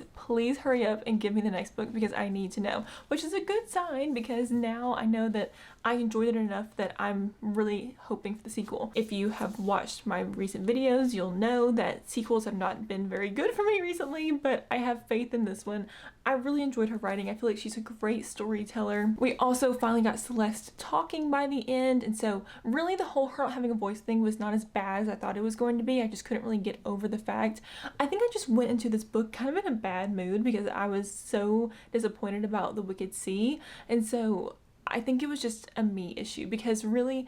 Speaker 1: hurry up and give me the next book because I need to know, which is a good sign because now I know that I enjoyed it enough that I'm really hoping for the sequel. If you have watched my recent videos, you'll know that sequels have not been very good for me recently, but I have faith in this one. I really enjoyed her writing. I feel like she's a great storyteller. We also finally got Celeste talking by the end, and so really the whole her not having a voice thing was not as bad as I thought it was going to be. I just couldn't really get over the fact. I think I just went into this book kind of in a bad mood because I was so disappointed about the Wicked Sea, and so I think it was just a me issue because really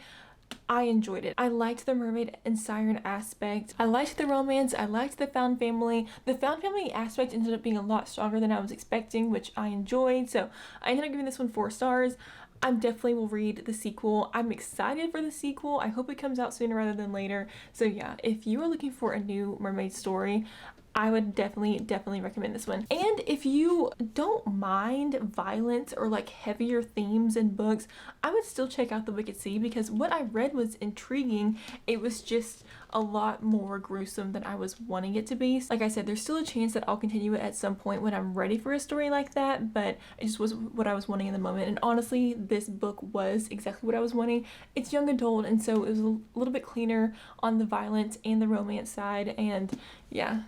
Speaker 1: I enjoyed it. I liked the mermaid and siren aspect. I liked the romance. I liked the found family. The found family aspect ended up being a lot stronger than I was expecting, which I enjoyed. So I ended up giving this one 4 stars. I definitely will read the sequel. I'm excited for the sequel. I hope it comes out sooner rather than later. So yeah, if you are looking for a new mermaid story, I would definitely recommend this one. And if you don't mind violence or like heavier themes in books, I would still check out The Wicked Sea because what I read was intriguing. It was just a lot more gruesome than I was wanting it to be. Like I said, there's still a chance that I'll continue it at some point when I'm ready for a story like that, but it just was what I was wanting in the moment. And honestly, this book was exactly what I was wanting. It's young adult, and so it was a little bit cleaner on the violence and the romance side, and yeah,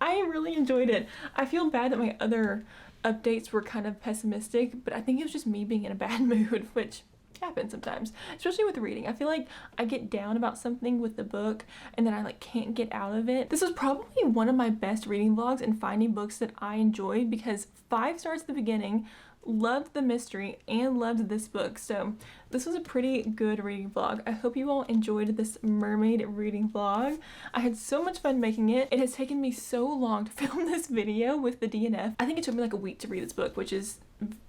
Speaker 1: I really enjoyed it. I feel bad that my other updates were kind of pessimistic, but I think it was just me being in a bad mood, which happens sometimes, especially with reading. I feel like I get down about something with the book and then I like can't get out of it. This was probably one of my best reading vlogs and finding books that I enjoyed, because 5 stars at the beginning, loved the mystery, and loved this book. So this was a pretty good reading vlog. I hope you all enjoyed this mermaid reading vlog. I had so much fun making it. It has taken me so long to film this video with the DNF. I think it took me like a week to read this book, which is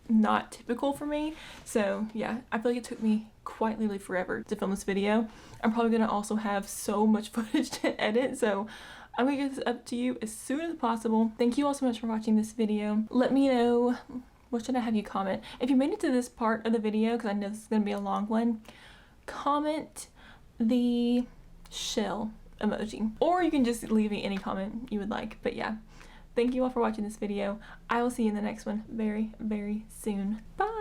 Speaker 1: not typical for me. So yeah, I feel like it took me quite literally forever to film this video. I'm probably gonna also have so much footage to edit, so I'm gonna get this up to you as soon as possible. Thank you all so much for watching this video. Let me know, what should I have you comment? If you made it to this part of the video, because I know this is gonna be a long one, comment the shell emoji, or you can just leave me any comment you would like. But yeah, thank you all for watching this video. I will see you in the next one very, very soon. Bye!